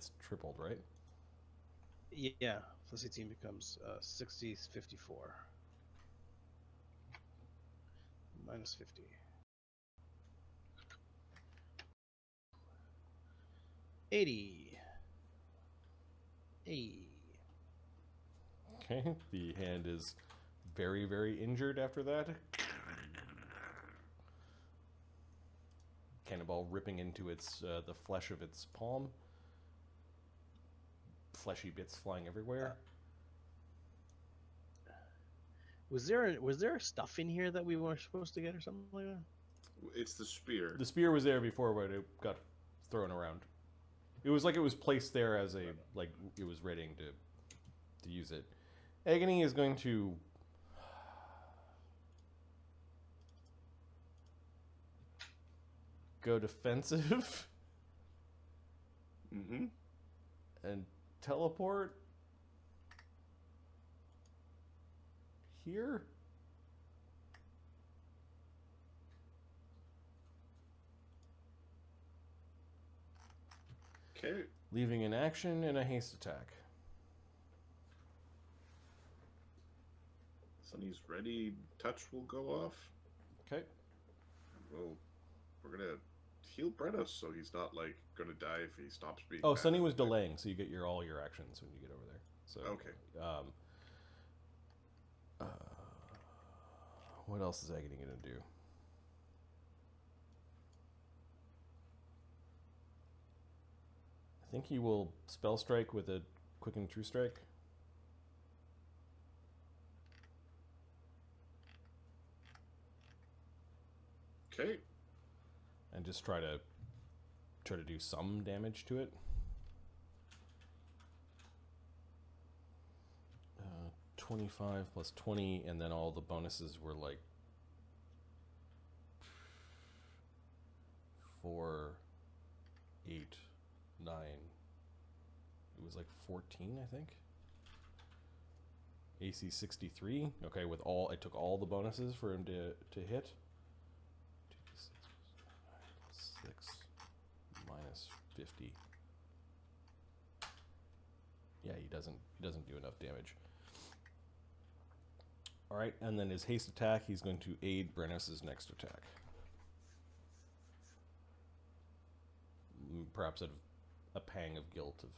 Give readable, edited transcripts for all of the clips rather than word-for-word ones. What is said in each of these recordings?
gets tripled, right? Yeah, plus 18 becomes 60, 54. Minus 50. 80. 80. Okay, the hand is very, very injured after that. Cannonball ripping into its the flesh of its palm. Fleshy bits flying everywhere. Was there stuff in here that we weren't supposed to get or something like that? It's the spear. The spear was there before, but it got thrown around. It was like it was placed there as a like it was readying to use it. Agony is going to go defensive Mm-hmm. and teleport here. Okay. Leaving an action and a haste attack. Sunny's ready. Touch will go off. Okay. Well, we're gonna heal Brenna so he's not like gonna die if he stops being. Oh, mad. Sunny was delaying, so you get all your actions when you get over there. So Okay. What else is Agony gonna do? I think he will spell strike with a quick and true strike. Okay. And just try to do some damage to it. 25 plus 20, and then all the bonuses were like 4, 8, 9. It was like 14, I think. AC 63. Okay, with all, I took all the bonuses for him to hit. 6 minus 50. Yeah, he doesn't do enough damage. All right, and then his haste attack, he's going to aid Brennis's next attack. Perhaps out of a pang of guilt of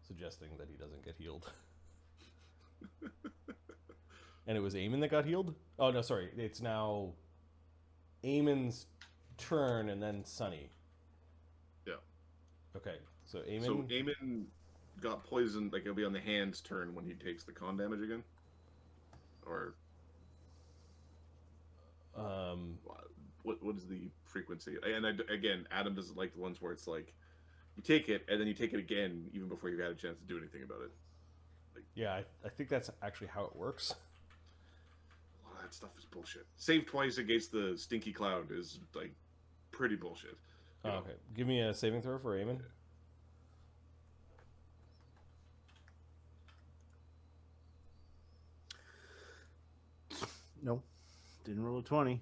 suggesting that he doesn't get healed. And it was Eamon that got healed? Oh, no, sorry. It's now Eamon's turn and then Sunny. Yeah. Okay, so Eamon... So Eamon got poisoned, like it'll be on the hand's turn when he takes the con damage again? Or... What is the frequency? And again, Adam doesn't like the ones where it's like, you take it, and then you take it again, even before you've had a chance to do anything about it. Like, yeah, I think that's actually how it works. A lot of that stuff is bullshit. Save twice against the stinky cloud is, like, pretty bullshit. Oh, okay. Give me a saving throw for Eamon. No. Didn't roll a 20.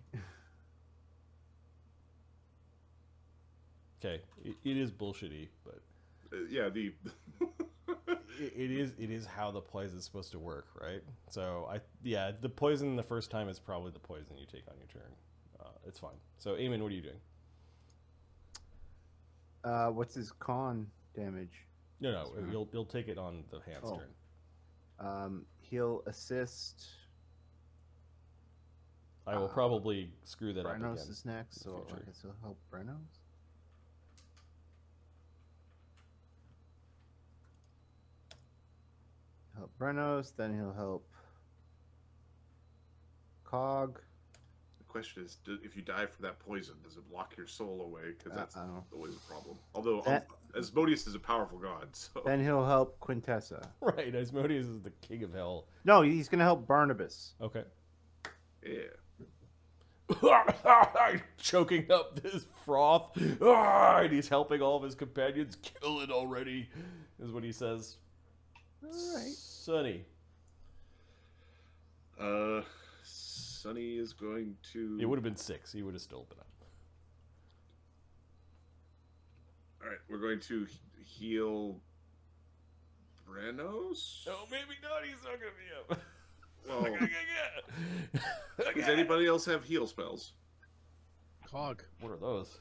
Okay, it is bullshitty, but yeah, the it is how the poison is supposed to work, right? So the poison the first time is probably the poison you take on your turn. It's fine. So Eamon, what are you doing? What's his con damage? No, you'll take it on the hand's turn. He'll assist. I will probably screw that up again. Brenos is next, so I guess he'll help Brenos. Help Brenos, then he'll help Cog. The question is, if you die from that poison, does it lock your soul away? Because that's always a problem. Although, Asmodeus is a powerful god, so... Then he'll help Quintessa. Right, Asmodeus is the king of hell. No, he's going to help Barnabas. Okay. Yeah. Choking up this froth. And he's helping all of his companions. Kill it already, is what he says. All right. Sunny. Sunny is going to... It would have been 6. He would have still been up. All right, we're going to heal Brenos. No, maybe not. He's not gonna be up. Well, Okay. does anybody else have heal spells? Cog. What are those?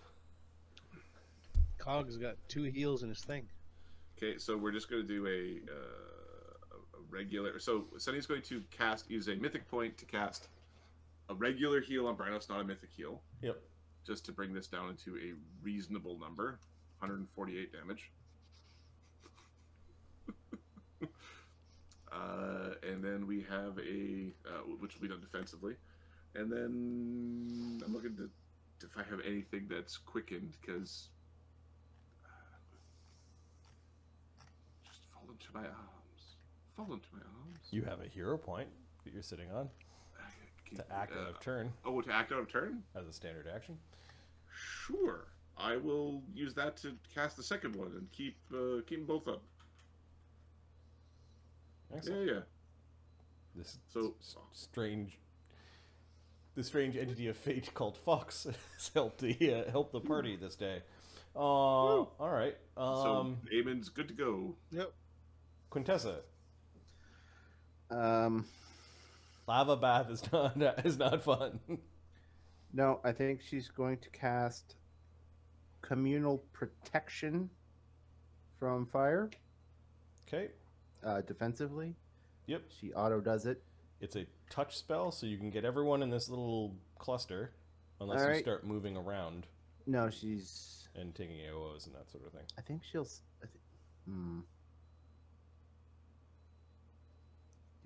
Cog's got 2 heals in his thing. Okay, so we're just going to do a regular. So Sunny's going to use a mythic point to cast a regular heal on Brenos, not a mythic heal. Yep. Just to bring this down into a reasonable number, 148 damage. And then we have which will be done defensively. And then I'm looking to if I have anything that's quickened, because just fall into my arms. Fall into my arms. You have a hero point that you're sitting on to act out of turn. Oh, to act out of turn? As a standard action. Sure. I will use that to cast the second one and keep them both up. Excellent. Yeah. This strange entity of fate called Fox has helped the party this day. All right. So Eamon's good to go. Yep. Quintessa. Lava bath is not fun. No, I think she's going to cast communal protection from fire. Okay. Defensively. Yep. She auto does it. It's a touch spell, so you can get everyone in this little cluster, unless you start moving around. No, she's and taking AOs and that sort of thing. I think she'll.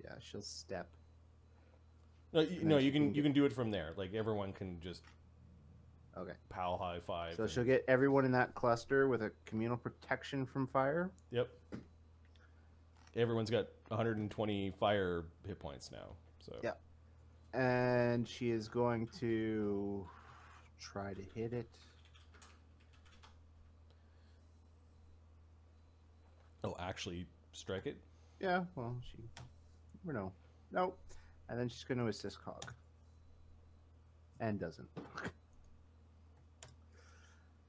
Yeah, she'll step. No, you can do it from there. Like everyone can just. Okay. Pal high five. So she'll get everyone in that cluster with a communal protection from fire. Yep. Everyone's got 120 fire hit points now. So. Yeah. And she is going to try to hit it. Oh, actually strike it? Yeah, well, she never know. Nope. And then she's going to assist Cog. And doesn't.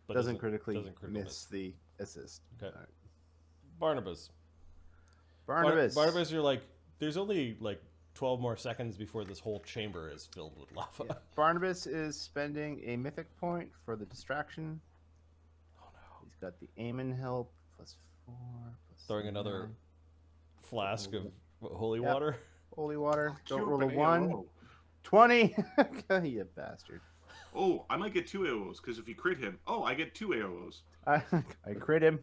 But doesn't critically miss the assist. Okay. Right. Barnabas, you're like, there's only like 12 more seconds before this whole chamber is filled with lava. Yeah. Barnabas is spending a mythic point for the distraction. Oh no. He's got the Aemon help, +4, throwing another flask of holy water. Holy water. Don't roll a 1. 20! You bastard. Oh, I might get 2 AOs, because if you crit him... Oh, I get 2 AOs. I crit him.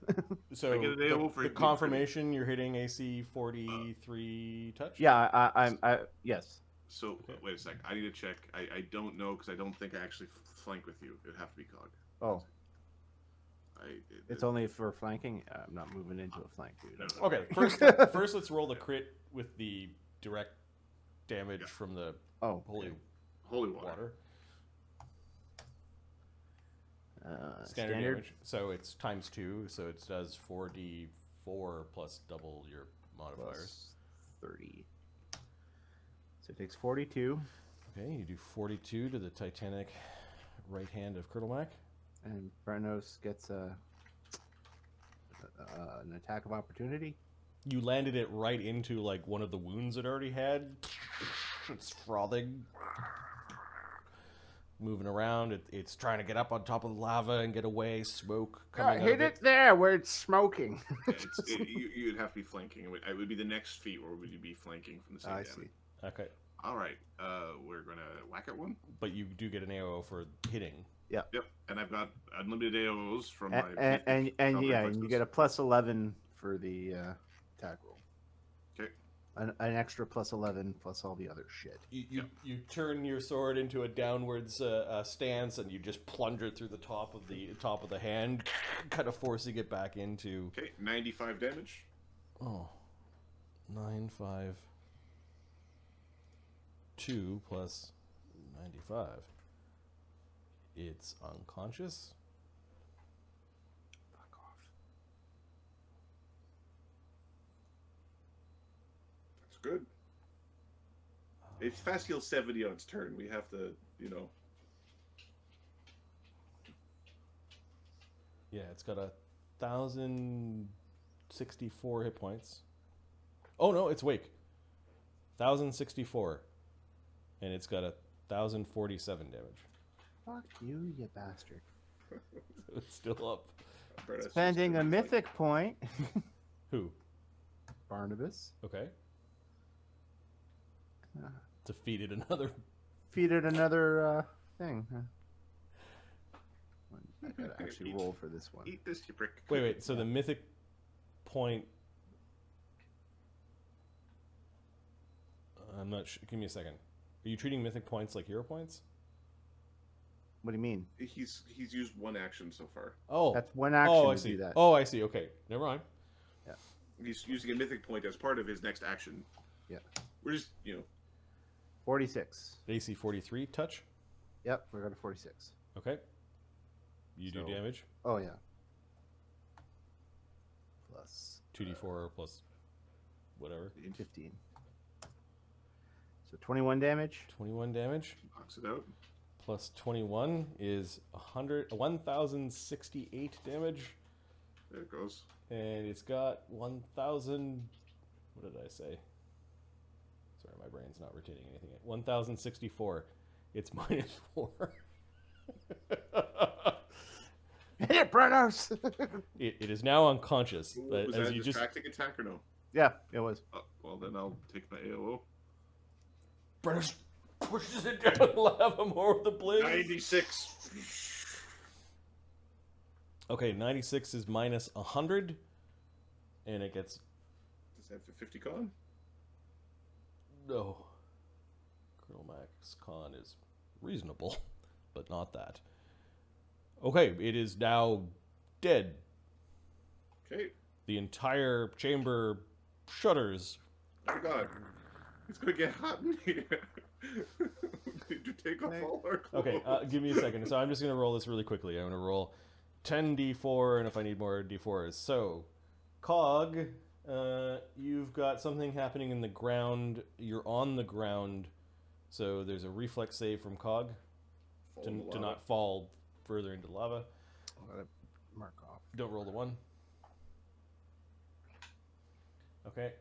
So I get an AO for the confirmation you're hitting AC 43 touch? Yeah, yes. So, wait a sec. I need to check. I don't know, because I don't think I actually flank with you. It would have to be Cog. Oh. It's only for flanking? I'm not moving into a flank, dude. No. Okay, first let's roll the crit with the direct damage from the holy water. Standard damage. So it's ×2, so it does 4d4 plus double your modifiers. Plus 30. So it takes 42. Okay, you do 42 to the Titanic right hand of Kurtulmak. And Brenos gets an attack of opportunity. You landed it right into like one of the wounds it already had. It's frothing. Moving around, it's trying to get up on top of the lava and get away. Smoke coming out hit it there where it's smoking. You'd have to be flanking. It would be the next feat, or would you be flanking from the same damage? See. Okay. All right. We're gonna whack at one. But you do get an AO for hitting. Yep. Yep. And I've got unlimited AOs from my and you get a +11 for the attack roll. Okay. An extra +11 plus all the other shit. You turn your sword into a downwards stance, and you just plunge it through the top of the hand, kind of forcing it back into. Okay, 95 damage. Oh, 9, 5, 2 plus 95. It's unconscious. Fuck off. That's good. It's fast heal 70 on its turn. We have to, Yeah, it's got a 1,064 hit points. Oh no, it's wake. 1,064, and it's got 1,047 damage. Fuck you, you bastard. It's still up. Spending a mythic point. Who? Barnabas. Okay. Defeated another. Defeated another thing. Huh? I gotta actually roll for this one. Eat this, you prick. Wait. So the mythic point. I'm not sure. Give me a second. Are you treating mythic points like hero points? What do you mean? He's used one action so far. Oh, that's one action oh, I to see. do that. Oh, I see. Okay, never mind. Yeah. He's using a mythic point as part of his next action. Yeah. We're just, 46. AC 43 touch. Yep, we're going to 46. Okay. You do damage. Oh yeah. Plus 2d4 plus whatever. 15. So 21 damage. 21 damage. Knocks it out. Plus 21 is 1,068 damage. There it goes. And it's got 1,000. What did I say? Sorry, my brain's not retaining anything. 1,064. It's -4. Hit it, Brenos! It is now unconscious. But Was as that you a just distracting attack or no? Yeah, it was. Well, then I'll take my AOO. British pushes it down lava more with the blade. 96. Okay, 96 is -100, and it gets Does that have 50 con? no. Kurtulmak's con is reasonable, but not that. Okay, it is now dead. Okay. The entire chamber shudders. Oh god. It's gonna get hot in here. We need to take off all our clothes. Okay, give me a second. So I'm just going to roll this really quickly. I'm going to roll 10d4, and if I need more d4s. So, Cog, you've got something happening in the ground. You're on the ground, so there's a reflex save from Cog to not fall further into lava. I'll let it mark off. Don't roll the 1. Okay.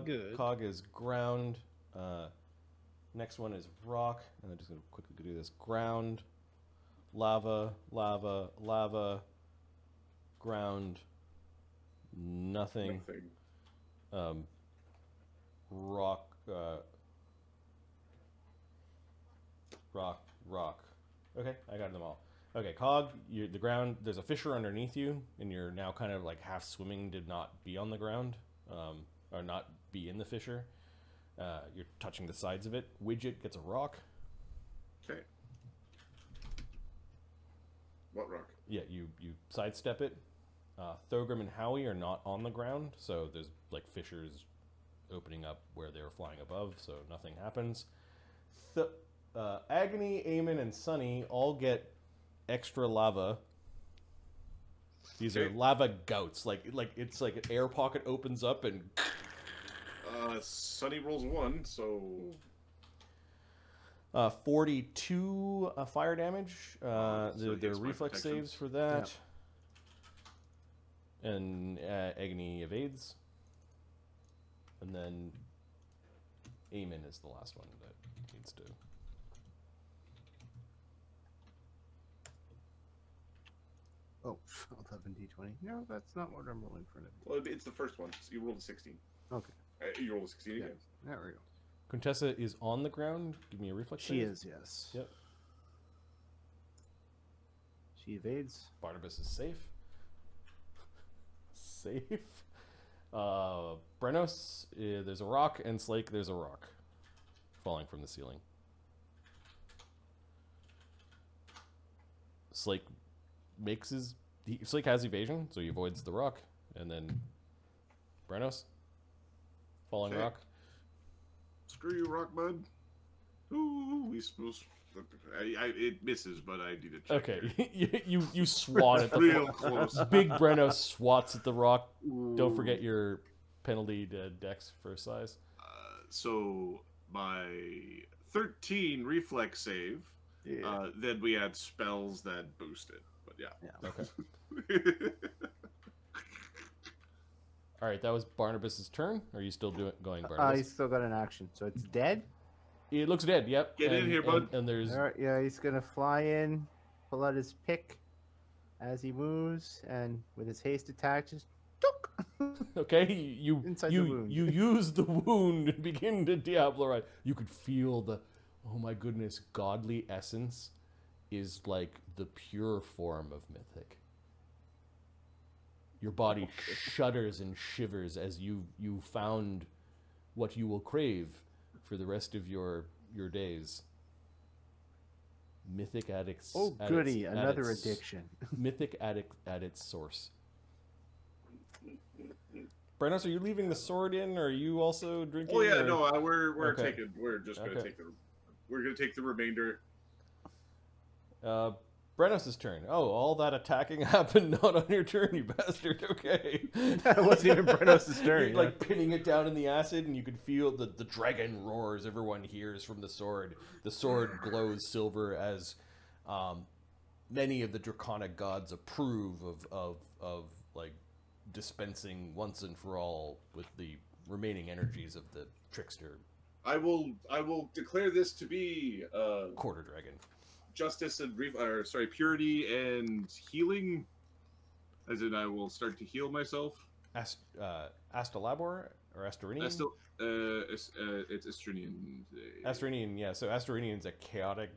Good. Cog is ground. Next one is rock. And I'm just going to quickly do this. Ground, lava, lava, lava, ground, nothing. Rock, rock, rock. Okay, I got them all. Okay, Cog, the ground, there's a fissure underneath you, and you're now kind of like half swimming to not be on the ground. Or not be in the fissure. You're touching the sides of it. Widget gets a rock. Okay. What rock? Yeah, you sidestep it. Thogrim and Howie are not on the ground, so there's like fissures opening up where they were flying above, so nothing happens. Agony, Eamon, and Sunny all get extra lava. These are lava gouts. Like it's like an air pocket opens up and. Sunny rolls 1, so 42 fire damage. So There it are gets my reflex protection. saves for that. Yep. And Agony evades. And then Eamon is the last one that needs to. Oh, 11d20. No, that's not what I'm rolling for. Well, it's the first one. So you rolled a 16. Okay. You rolled a 16 again. There we go. Contessa is on the ground. Give me a reflex She save. is, yes. Yep. She evades. Barnabas is safe. Safe. Brenos, there's a rock, and Slake, there's a rock falling from the ceiling. Slake makes Slake has evasion, so he avoids the rock, and then Brenos, falling Okay. rock. Screw you, rock bud. Ooh, it misses, but I need to check. Okay, you swat at the Real close. Big Brenos swats at the rock. Ooh. Don't forget your penalty to Dex for size. So my 13 reflex save. Yeah. Then we had spells that boosted. But yeah. Okay. All right, that was Barnabas's turn. Are you still going, Barnabas? He's still got an action, so it's dead. It looks dead. Yep. Get in here, bud. And there's All right, yeah, he's gonna fly in, pull out his pick as he moves, and with his haste attack, just okay. You Inside the wound. you use the wound and begin to Diablo. You could feel the, oh my goodness, godly essence is like the pure form of mythic. Your body shudders and shivers as you found what you will crave for the rest of your days. Mythic addicts. oh goody, another addiction. Mythic addict at its source. Brenos, are you leaving the sword in, or are you also drinking? Oh yeah, or... no, we're Okay. taking. We're just gonna Okay. we're gonna take the remainder. Brenos' turn. Oh, all that attacking happened not on your turn, you bastard. Okay. That wasn't even Brenos' turn. You're like pinning it down in the acid, and you can feel the dragon roars. Everyone hears from the sword. The sword glows silver as many of the draconic gods approve of like dispensing once and for all with the remaining energies of the trickster I will declare this to be quarter dragon. justice and purity and healing. As in, I will start to heal myself. Astalabor or Astorinian? It's Estrinian. Astorinian, yeah. So Astorinian's a chaotic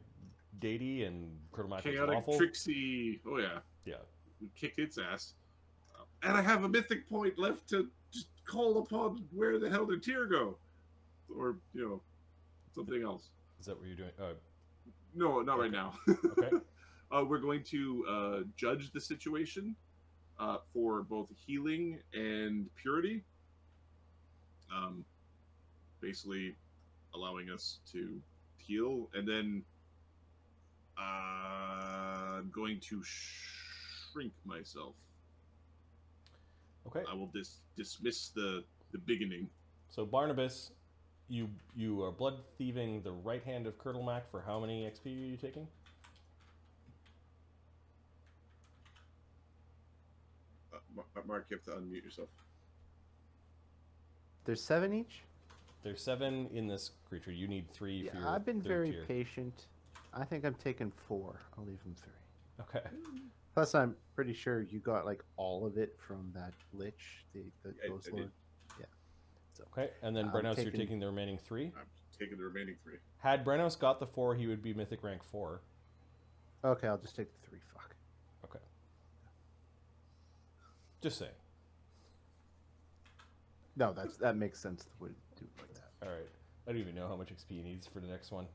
deity, and Kurtulmak is Chaotic, lawful. tricksy. Oh yeah, Yeah. we kicked its ass. And I have a mythic point left to just call upon where the hell did Tyr go, or something else. Is that what you're doing? No, not right now. Okay. We're going to judge the situation for both healing and purity. Basically allowing us to heal, and then I'm going to shrink myself. Okay. I will dismiss the beginning. So Barnabas, you are blood thieving the right hand of Kurtulmak for how many XP are you taking? Mark, you have to unmute yourself. There's 7 each. There's 7 in this creature. You need 3 for Yeah, your I've been third very tier. patient. I think I'm taking 4. I'll leave him 3. Okay. Plus, I'm pretty sure you got like all of it from that lich, the Ghost I did. Lord. Yeah. So Okay. And then I'm Brenos, you're taking- taking the remaining 3. I'm taking the remaining 3. Had Brenos got the 4, he would be mythic rank 4. okay, I'll just take the 3. Fuck. Okay. Just saying. No, that makes sense to do it like that. All right. I don't even know how much XP he needs for the next one.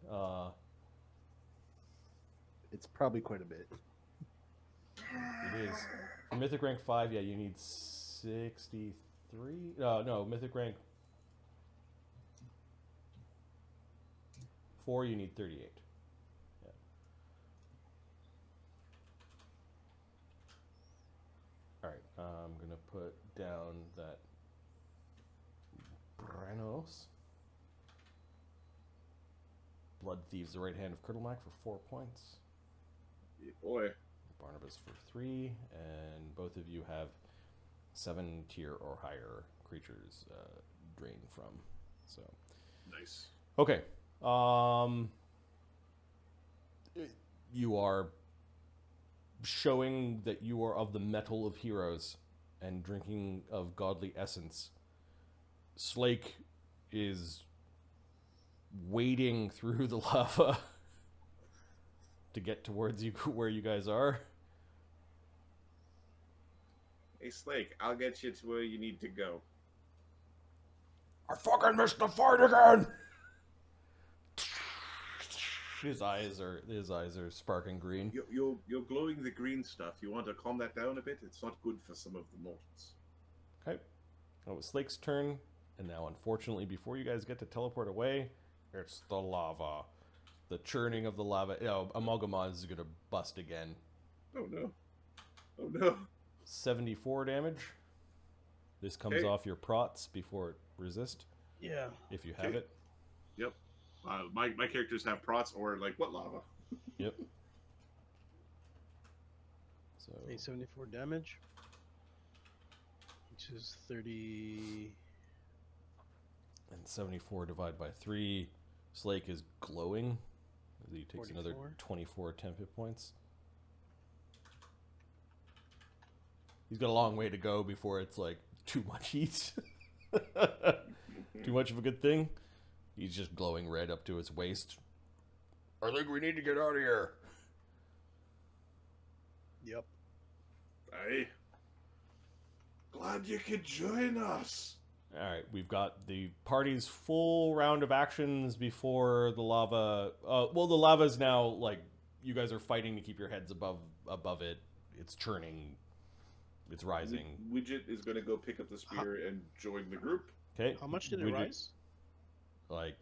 It's probably quite a bit. It is. For mythic rank 5, yeah, you need 63. No, mythic rank 4, you need 38. Yeah. All right, I'm gonna put down that Brenos blood thieves the right hand of Kurtulmak for 4 points. Yeah, boy. Barnabas for 3, and both of you have 7 tier or higher creatures drain from. So Nice. okay, you are showing that you are of the metal of heroes and drinking of godly essence. Slake is wading through the lava to get towards you where you guys are. Hey, Slake, I'll get you to where you need to go. I fucking missed the fight again. His eyes are sparking green. You're glowing the green stuff. You want to calm that down a bit? It's not good for some of the mortals. Okay. That was Slake's turn, and now unfortunately, before you guys get to teleport away, it's the lava. The churning of the lava. Imulga Mons is gonna bust again. Oh no. Oh no. 74 damage. This comes Okay. off your prots before it resist, Yeah. if you have Okay. it. Yep. My characters have prots or like what lava? Yep. So 874 damage. Which is 30. And 74 divided by 3. Slake is glowing. He takes another 44. 24 temp hit points. He's got a long way to go before it's like too much heat. Too much of a good thing. He's just glowing red up to his waist. I think we need to get out of here. Yep. Hey. Glad you could join us. Alright, we've got the party's full round of actions before the lava... well, the lava's now, like, you guys are fighting to keep your heads above it. It's churning. It's rising. Widget is going to go pick up the spear and join the group. Okay. How much did it rise? Like,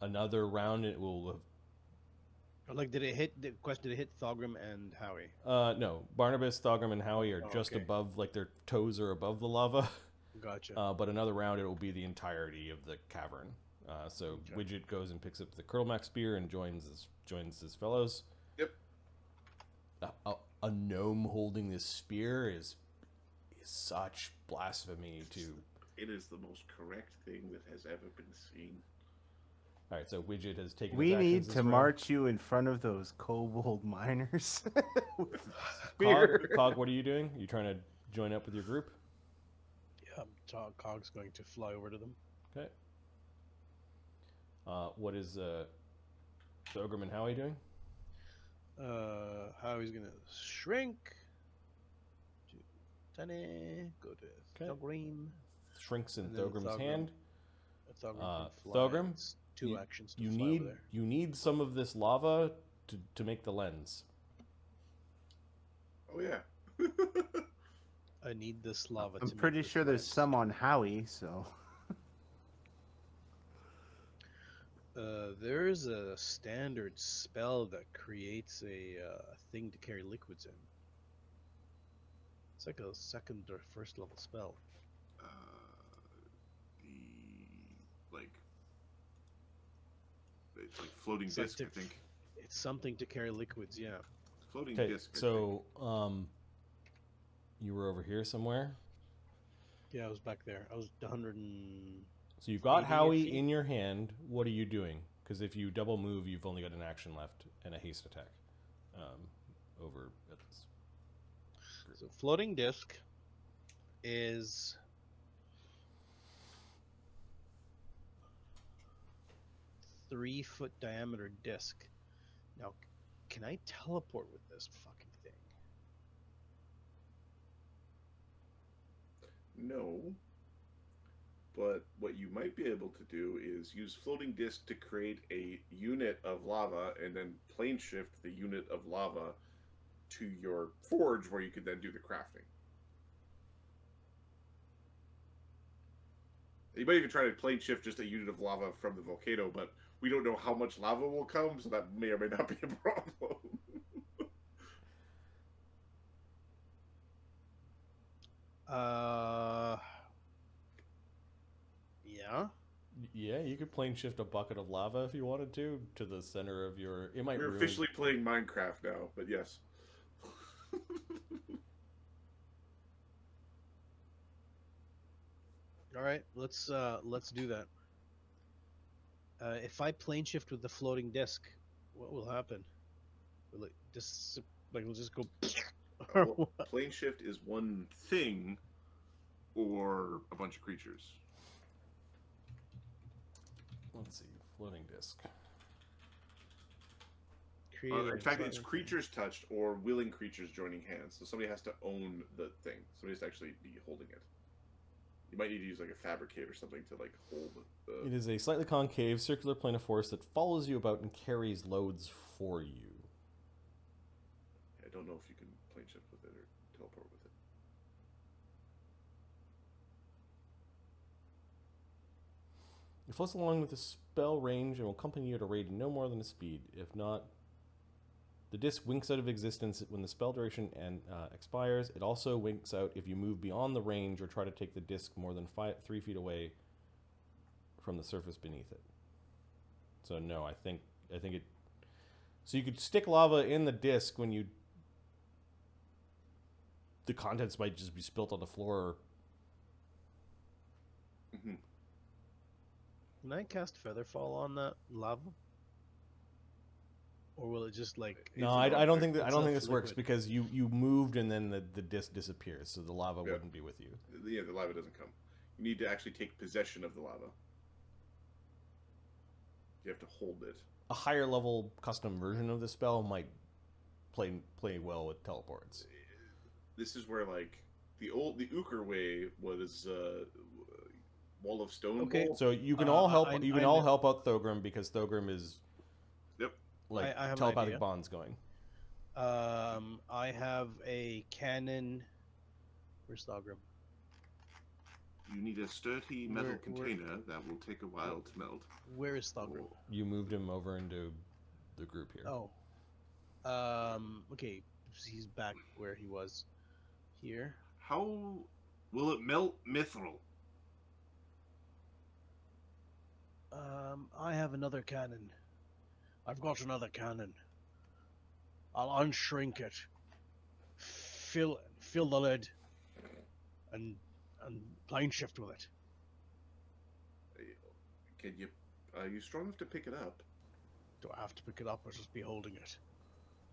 another round it will have... Or like, did it hit? The question: did it hit Thogrim and Howie? No. Barnabas, Thogrim, and Howie are just okay. above, like, their toes are above the lava. Gotcha. But another round it will be the entirety of the cavern. So Okay. Widget goes and picks up the Kurtulmak spear and joins his fellows. Yep. A gnome holding this spear is such blasphemy to... It is the most correct thing that has ever been seen. All right, so Widget has taken. We his actions need this to round. march you in front of those kobold miners. Cog, what are you doing? You trying to join up with your group? Yeah, Cog's going to fly over to them. Okay. What is Thogrim and Howie doing? Howie's gonna shrink. Tiny. Go to Okay. Thogrim. Shrinks in And then Thogrim's Thogrim. hand. Thogrim can fly. Thogrim, It's two actions to You fly over there. need some of this lava to make the lens. Oh, yeah. I need this lava. I'm to pretty make this sure there's lens. some on Howie, so. There's a standard spell that creates a thing to carry liquids in. It's like a second or first level spell. It's like floating It's like disc, I think. It's something to carry liquids, yeah. Floating Okay, disc. I think. so you were over here somewhere. Yeah, I was back there. I was 100 and... So you've got 80 Howie feet. in your hand. What are you doing? Because if you double move, you've only got an action left and a haste attack. Over at this. So floating disc is... three-foot diameter disc. Now, can I teleport with this fucking thing? No. But what you might be able to do is use floating disc to create a unit of lava and then plane shift the unit of lava to your forge where you could then do the crafting. You might even try to plane shift just a unit of lava from the volcano, but we don't know how much lava will come, so that may or may not be a problem. Yeah. Yeah, you could plane shift a bucket of lava if you wanted to the center of your. It might. We're ruin... officially playing Minecraft now, but yes. All right, let's do that. If I plane shift with the floating disc, what will happen? Will it just like we'll just go? Or Well, what? plane shift is one thing, or a bunch of creatures. Let's see, floating disc. In fact, it's creatures touched or willing creatures joining hands. So somebody has to own the thing. Somebody has to actually be holding it. You might need to use like a fabricate or something to like hold the. It is a slightly concave, circular plane of force that follows you about and carries loads for you. I don't know if you can plane shift with it or teleport with it. It floats along with the spell range and will accompany you at a rate no more than a speed. If not, the disc winks out of existence when the spell duration expires. It also winks out if you move beyond the range or try to take the disc more than 3 feet away from the surface beneath it. So no, I think it. So you could stick lava in the disc when you. The contents might just be spilt on the floor Can I cast Featherfall on that lava? Or will it just like? No, I don't think It's this works liquid. because you moved and then the disc disappears, so the lava Yeah. wouldn't be with you. Yeah, the lava doesn't come. You need to actually take possession of the lava. You have to hold it. A higher level custom version of the spell might play well with teleports. This is where like the Uker way was wall of stone. Okay. Bowl. So you can all help. I help out Thogrim because Thogrim is Yep. like I have an telepathic idea. bonds going. I have a cannon. Where's Thogrim? You need a sturdy metal Where- container that will take a while to melt. Where is Thogrim? You moved him over into the group here. Oh. Okay. He's back where he was. Here. How will it melt mithril? I have another cannon. I've got another cannon. I'll unshrink it. Fill the lid. And plane shift with it. Can you? Are you strong enough to pick it up? Do I have to pick it up or just be holding it?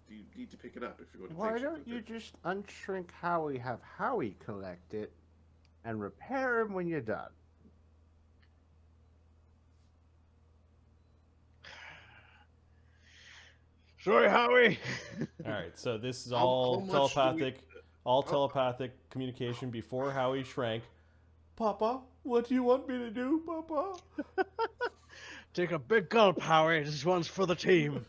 Do you need to pick it up if you're going to? Why plane shift don't with you it? just unshrink Howie, have Howie collect it, and repair him when you're done? Sorry, Howie. All right, so this is How all much telepathic, telepathic communication before Howie shrank. Papa, what do you want me to do, Papa? Take a big gulp, Howie. This one's for the team.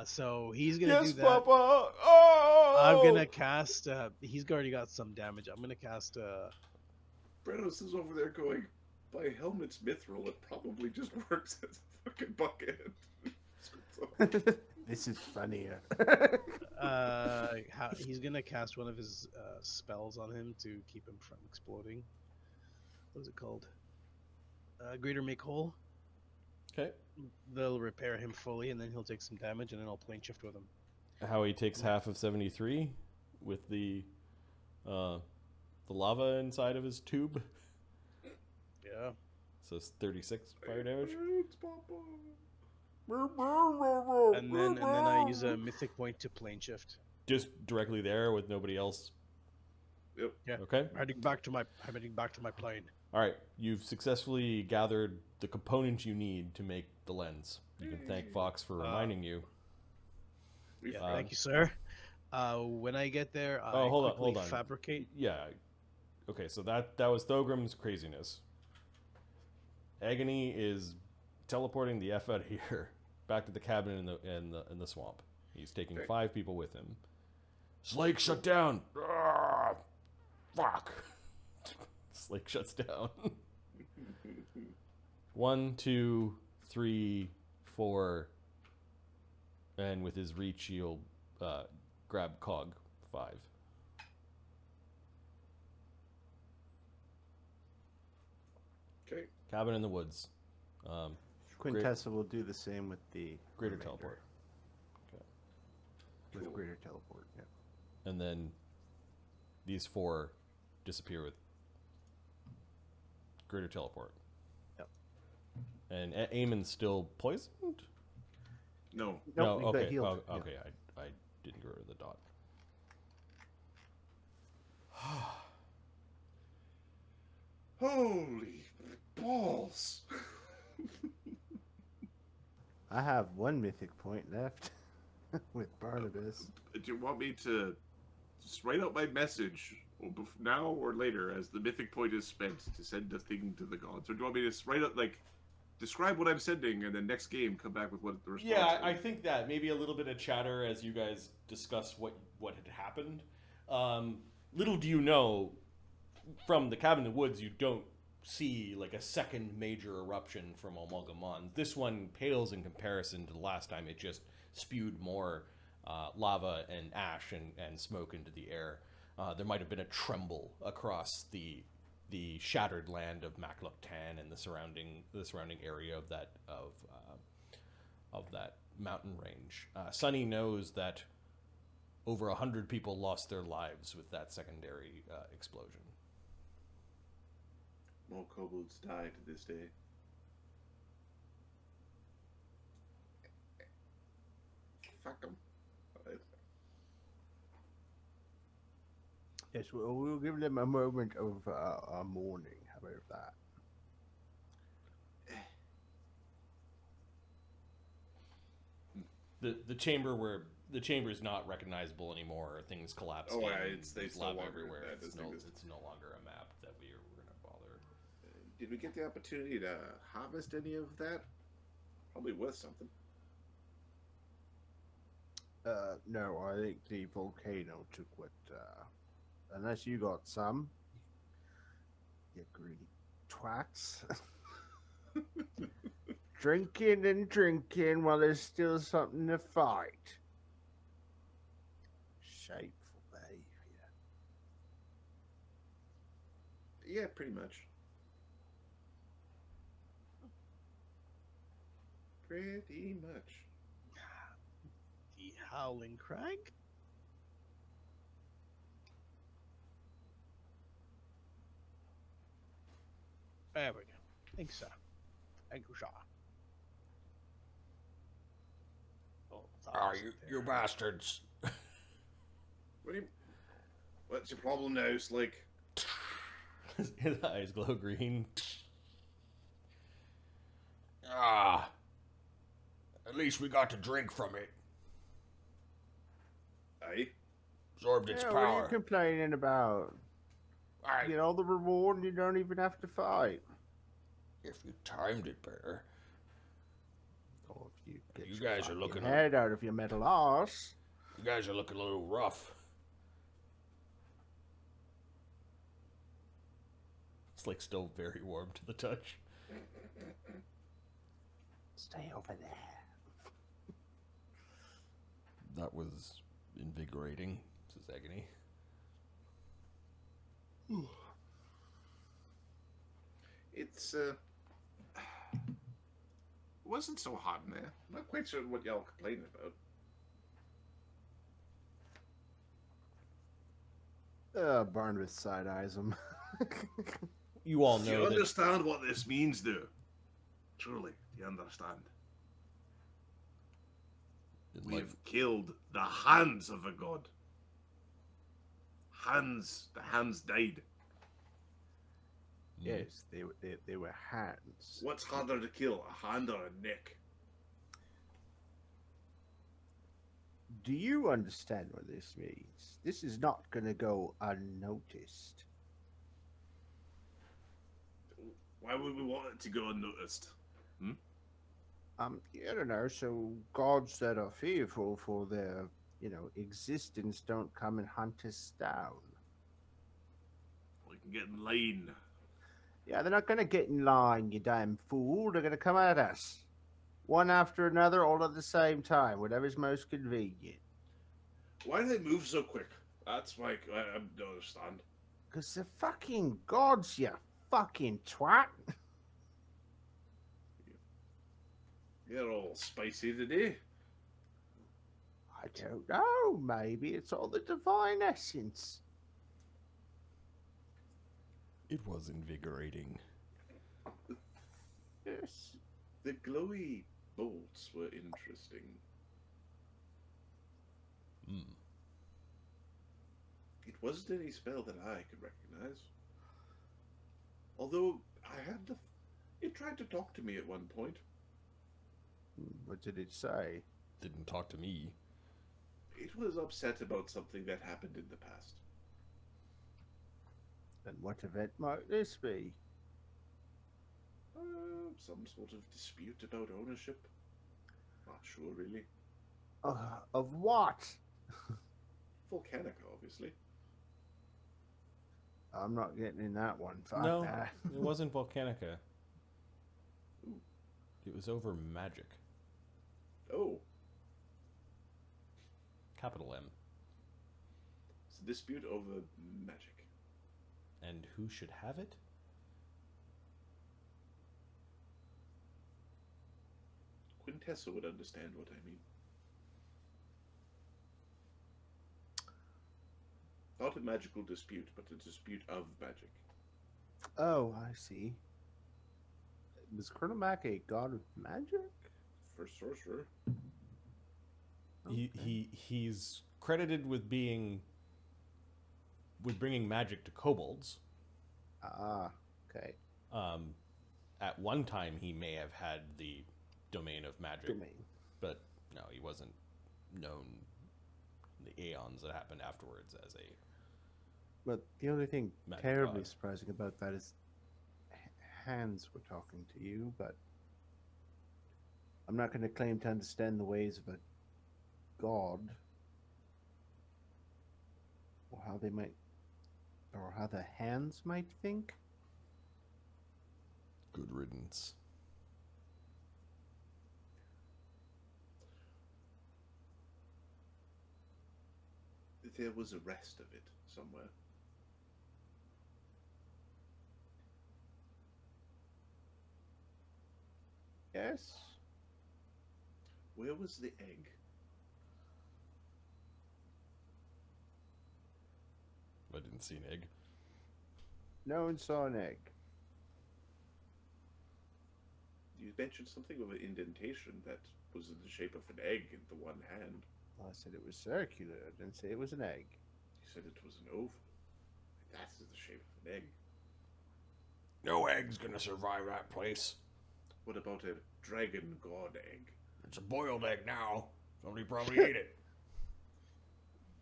So he's gonna Yes, do that. Papa. Oh! I'm gonna cast. He's already got some damage. I'm gonna cast. Brenos is over there going, by helmet's mithril, it probably just works as a fucking bucket. This is funnier. He's gonna cast one of his spells on him to keep him from exploding. What is it called? Greater Make Whole. Okay. They'll repair him fully, and then he'll take some damage, and then I'll plane shift with him. Howie takes half of 73 with the lava inside of his tube. Yeah. So it's 36 fire damage. It's Papa. And then I use a mythic point to plane shift. Just directly there with nobody else. Yep. Yeah. Okay. Heading back to my plane. All right. You've successfully gathered the components you need to make the lens. You can thank Fox for reminding you. Yeah, thank you, sir. When I get there, I hold on. fabricate. Yeah. Okay, so that was Thogrim's craziness. Agony is teleporting the F out of here, back to the cabin in the swamp. He's taking 5 people with him. Slake shut down. Ah, fuck. Slake shuts down. 1, 2, 3, 4, and with his reach, he'll grab Cog 5. Okay. Cabin in the woods. Quintessa will do the same with the Greater remainder. teleport. With greater teleport, yeah. And then these 4 disappear with greater teleport. Yep. And Eamon's still poisoned? No. Nope, No, he got okay. healed. Oh, okay, I didn't get rid of the dot. Holy balls. I have 1 mythic point left with Barnabas. Do you want me to just write out my message now or later as the mythic point is spent to send a thing to the gods? Or do you want me to write out, like, describe what I'm sending and then next game come back with what the response Yeah, is? I think that. Maybe a little bit of chatter as you guys discuss what had happened. Little do you know, from the cabin in the woods, you don't see like a second major eruption from Imulga Mons. This one pales in comparison to the last time. It just spewed more lava and ash and smoke into the air. There might have been a tremble across the shattered land of Makluktan and the surrounding area of that mountain range. Sunny knows that over 100 people lost their lives with that secondary explosion. more kobolds died this day. Fuck them. Yes, we'll give them a moment of mourning. How about that? The chamber is not recognizable anymore. Things collapsed. Oh, in, yeah, they there's no lava longer everywhere. that It's doesn't exist. it's no longer a map that we're gonna bother. Did we get the opportunity to harvest any of that? Probably worth something. No, I think the volcano took what. Unless you got some, you greedy twats. Drinking and drinking while there's still something to fight. Shameful behavior. Yeah, pretty much. Pretty much. The Howling Crag? There we go. Thanks, sir. Thank you, sir. Oh, You bastards! What's your problem now, Slick? His eyes glow green. Ah! At least we got to drink from it. Aye? Absorbed its Yeah, what are you power. complaining about? You get all the reward and you don't even have to fight. If you timed it better. Or if you get You your guys are fucking looking head out of your metal arse. You guys are looking a little rough. It's like still very warm to the touch. Stay over there. That was invigorating, says Agony. It's, wasn't so hot in there. I'm not quite sure what y'all complaining about. Burned with side eyes him. You all Do know you that understand what this means, do? Truly, do you understand? We've killed the hands of a god. The hands died. Yes, they were hands. What's harder to kill, a hand or a neck? Do you understand what this means? This is not going to go unnoticed. Why would we want it to go unnoticed? I don't know, so gods that are fearful for their, existence don't come and hunt us down. We can get in line. Yeah, they're not going to get in line, you damn fool. They're going to come at us. One after another, all at the same time, whatever's most convenient. Why do they move so quick? That's why I don't understand. Because they're fucking gods, you fucking twat. You're all spicy today. I don't know. Maybe it's all the divine essence. it was invigorating. Yes. The glowy bolts were interesting. It wasn't any spell that I could recognize. Although it tried to talk to me at one point. What did it say? Didn't talk to me. It was upset about something that happened in the past. And what event might this be? Some sort of dispute about ownership. Not sure, really. Of what? Volcanica, obviously. I'm not getting in that one. Fuck No, that. it wasn't Volcanica. Ooh. It was over magic. Oh, Capital M. it's a dispute over magic. And who should have it? Quintessa would understand what I mean. Not a magical dispute, but a dispute of magic. Oh, I see. Was Kurtulmak a god of magic? For sorcerer. He's credited with bringing magic to kobolds. Ah, okay. At one time, he may have had the domain of magic, but no, he wasn't known in the aeons that happened afterwards as a. But the only thing magic terribly god. surprising about that is hands were talking to you, but I'm not going to claim to understand the ways of a god, or how they might, or how the hands might think. Good riddance. There was a rest of it somewhere. Yes. Where was the egg? I didn't see an egg. No one saw an egg. You mentioned something of an indentation that was in the shape of an egg in the one hand. I said it was circular. I didn't say it was an egg. You said it was an oval. That's the shape of an egg. No egg's gonna survive that place. What about a dragon god egg? It's a boiled egg now. Somebody probably ate it.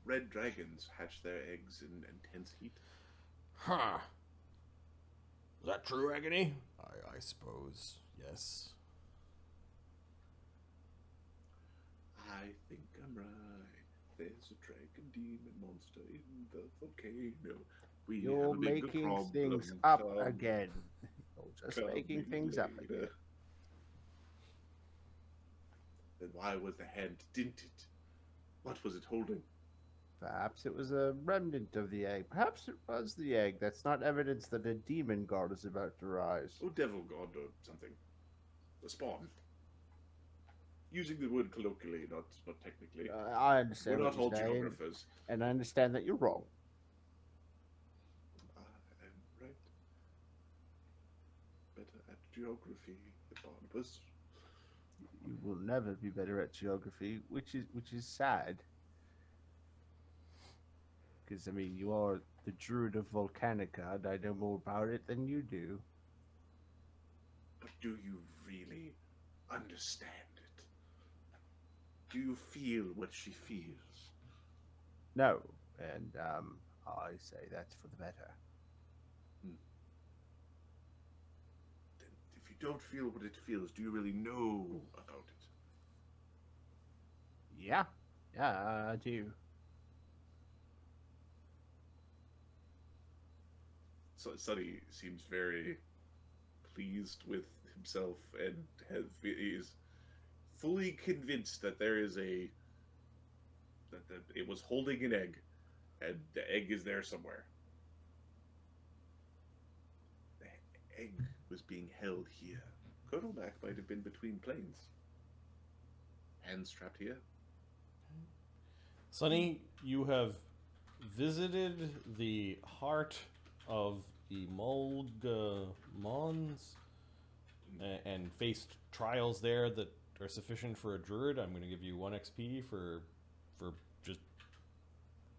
Red dragons hatch their eggs in intense heat. Huh. Is that true, Agony? I suppose, yes. I think I'm right. There's a dragon demon monster in the volcano. We You're have a big making problem. things up Come- again. You're just come making things up later. again. Then why was the hand dinted? What was it holding? Perhaps it was a remnant of the egg. Perhaps it was the egg. That's not evidence that a demon god is about to rise. Oh, devil god or something. A spawn. Using the word colloquially, not technically. I understand We're what not all you're saying, geographers. and I understand that you're wrong. I am right. Better at geography, Barnabas. You will never be better at geography, which is sad. Because I mean, you are the druid of Volcanica, and I know more about it than you do. But do you really understand it? Do you feel what she feels? No, and I say that's for the better. Then if you don't feel what it feels, do you really know about it? Yeah, I do. So Sonny seems very pleased with himself and is fully convinced that there is that it was holding an egg, and the egg is there somewhere. The egg was being held here. Kurtulmak might have been between planes. Hands trapped here. Sonny, you have visited the Heart of Imulga Mons and faced trials there that are sufficient for a druid. I'm going to give you 1 XP for just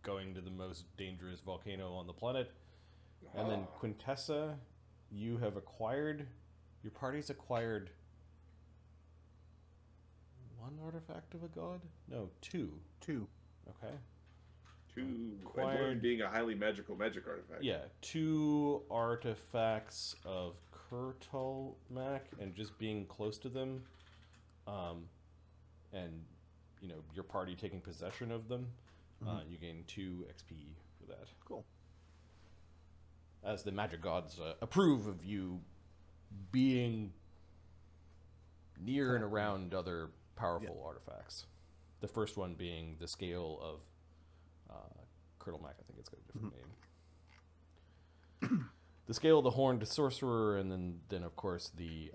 going to the most dangerous volcano on the planet. And then Quintessa, your party's acquired 1 artifact of a god? No, 2. 2. Okay. 2 Acquired- being a highly magical magic artifact. Yeah, 2 artifacts of Kurtulmak, and just being close to them, and your party taking possession of them, you gain 2 XP for that. Cool. As the magic gods approve of you being near and around other powerful artifacts. The first one being the scale of Kurtulmak, I think it's got a different name. The scale of the horned sorcerer, and then of course the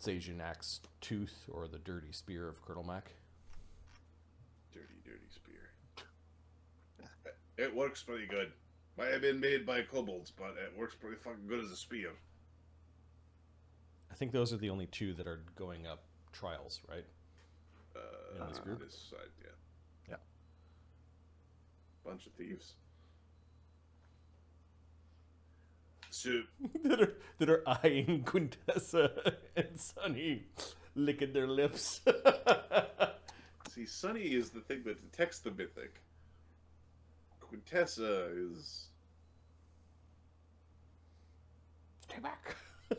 Sajan axe tooth, or the dirty spear of Kurtulmak. Dirty spear. It works pretty good. Might have been made by kobolds, but it works pretty fucking good as a spear. I think those are the only two that are going up trials, right? In this group? This side, yeah. Yeah. Bunch of thieves. So, that are eyeing Quintessa and Sunny, licking their lips. see, Sunny is the thing that detects the mythic. Quintessa is... Stay back.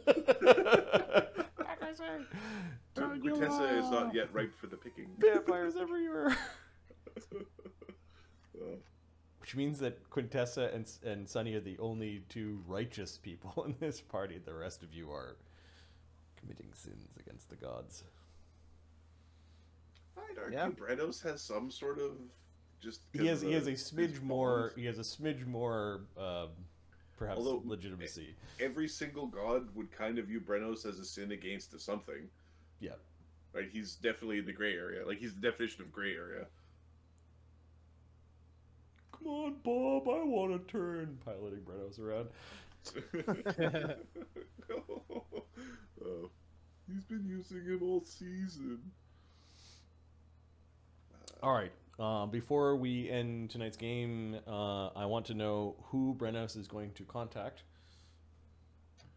Back, I say. Quintessa is not yet ripe for the picking. Vampires everywhere. Which means that Quintessa and Sunny are the only two righteous people in this party. The rest of you are committing sins against the gods. I'd argue Brenos has some sort of just... He has a smidge more. He has a smidge more, perhaps, legitimacy. Every single god would kind of view Brenos as a sin against something. Yeah. Right. He's definitely in the gray area. Like, he's the definition of gray area. Come on, Bob, I want to turn. Piloting Brenos around. Oh, he's been using him all season. All right. Before we end tonight's game, I want to know who Brenos is going to contact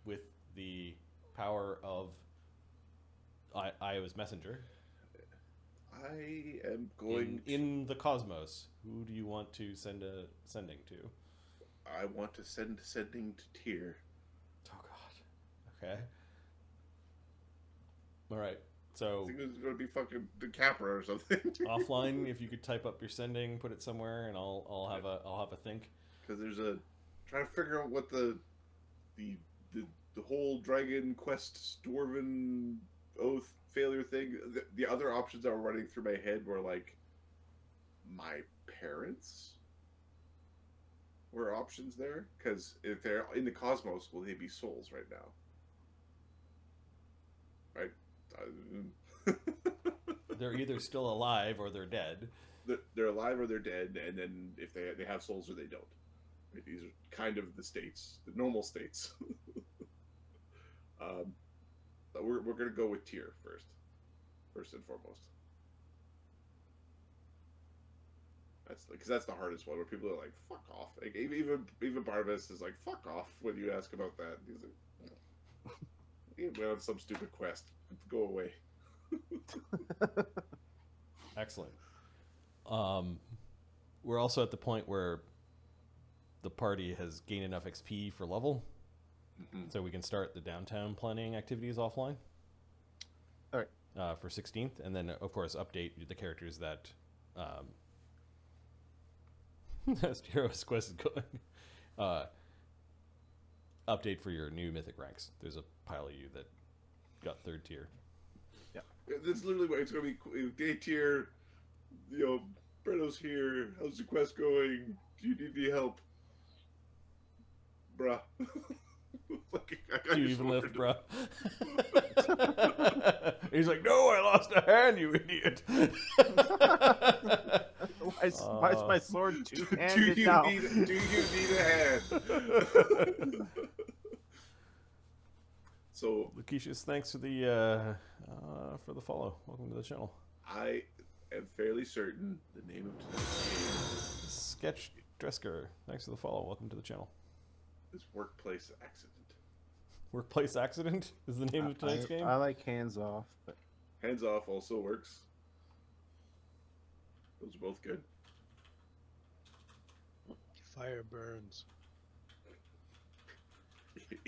with the power of Iowa's messenger. I am going in the cosmos. Who do you want to sending to? I want to sending to Tyr. Oh God. Okay. All right. So I think it's going to be fucking the Capra or something. Offline, if you could type up your sending, put it somewhere, and I'll have a think. Because there's trying to figure out what the whole Dragon Quest Dwarven Oath failure thing. The other options that were running through my head were like my parents were options there, because if they're in the cosmos, will they be souls right now? Right. They're either still alive or they're dead. They're alive or they're dead, and then if they have souls or they don't. Right? These are kind of the states, the normal states. But we're gonna go with Tyr first and foremost. That's the hardest one, where people are like, "Fuck off." Like, even Barnabas is like, "Fuck off" when you ask about that. He's like, "You went on some stupid quest. Go away." Excellent. We're also at the point where the party has gained enough XP for level, so we can start the downtown planning activities offline. All right. For 16th, and then of course update the characters that as Heroes Quest is going. Update for your new mythic ranks. There's a pile of you that got 3rd tier. Yeah, that's literally what it's going to be. Day tier, Breto's here. How's the quest going? Do you need any help, bruh? Do you even lift, bruh? He's like, "No, I lost a hand, you idiot." Why is my sword two-handed now? Do you need a hand? So, Lakeisha's, thanks for the follow. Welcome to the channel. I am fairly certain the name of tonight's game, Sketch Dresker, thanks for the follow. Welcome to the channel. is Workplace Accident. Workplace Accident is the name of tonight's game? I like Hands Off, but Hands Off also works. Those are both good. Fire burns.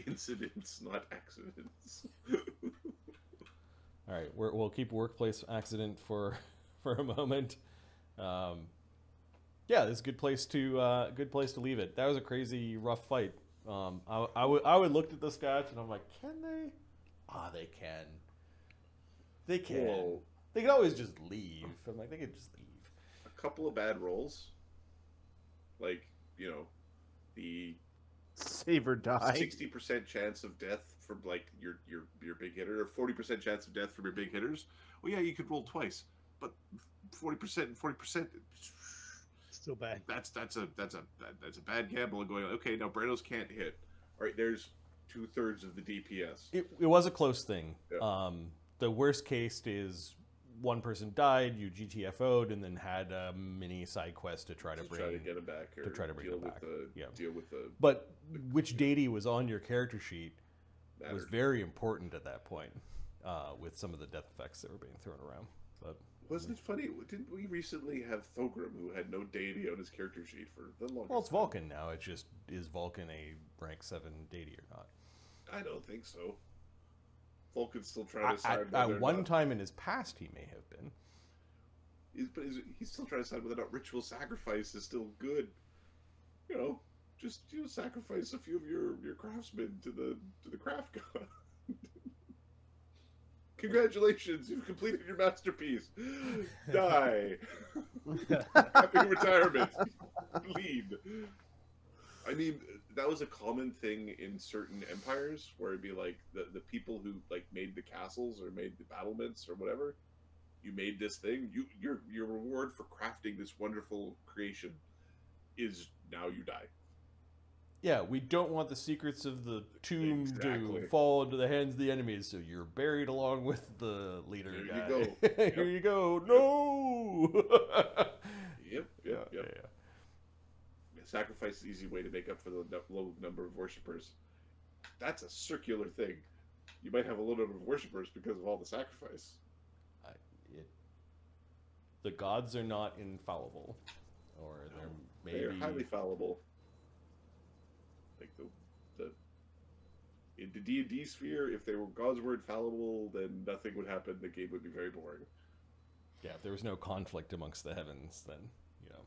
Incidents, not accidents. All right, we'll keep Workplace Accident for a moment. Yeah, this is a good place to leave it. That was a crazy rough fight. I would looked at the stats and I'm like, can they? They can. They can. Whoa. They can always just leave. I'm like, they could just leave. A couple of bad rolls, like the save or die. 60% chance of death from like your big hitter, or 40% chance of death from your big hitters. Well, yeah, you could roll twice, but 40% and 40%. It's Still bad. That's a bad gamble. Going, okay, now Branos can't hit. All right, there's 2/3 of the DPS. It was a close thing. Yeah. The worst case is one person died, you GTFO'd, and then had a mini side quest to try to get him back, or to try to bring deal him with back. deal with the. But which deity was on your character sheet was mattered. very important at that point, with some of the death effects that were being thrown around. But Wasn't it funny? Didn't we recently have Thogrim, who had no deity on his character sheet for the longest well, it's time? Vulcan now. It just is Vulcan a rank 7 deity or not? I don't think so. Vulcan's still trying to decide whether At or one not, time in his past, he may have been. he's still trying to decide whether or not ritual sacrifice is still good. You know, just sacrifice a few of your craftsmen to the craft god. Congratulations, you've completed your masterpiece. Die. Happy retirement. Lead. I mean, that was a common thing in certain empires, where it'd be like the people who like made the castles or made the battlements or whatever. You made this thing. Your reward for crafting this wonderful creation is now you die. Yeah, we don't want the secrets of the tomb Exactly. to fall into the hands of the enemies, so you're buried along with the leader There guy. you go. Here you go. No. Yep. Yeah. Sacrifice is the easy way to make up for the low number of worshippers. That's a circular thing. You might have a low number of worshippers because of all the sacrifice. The gods are not infallible, or they're maybe They are highly fallible. Like in the D&D sphere, if gods were infallible, then nothing would happen. The game would be very boring. Yeah, if there was no conflict amongst the heavens, then, you know.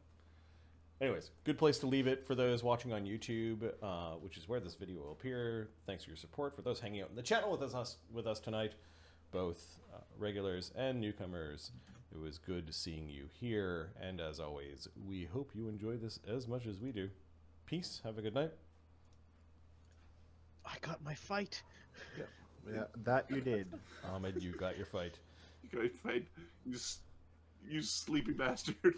Anyways, good place to leave it for those watching on YouTube, which is where this video will appear. Thanks for your support. For those hanging out in the channel with us tonight, both regulars and newcomers, it was good seeing you here. And as always, we hope you enjoy this as much as we do. Peace. Have a good night. I got my fight. Yeah, that you did. Ahmed, you got your fight. You can fight. You sleepy bastard.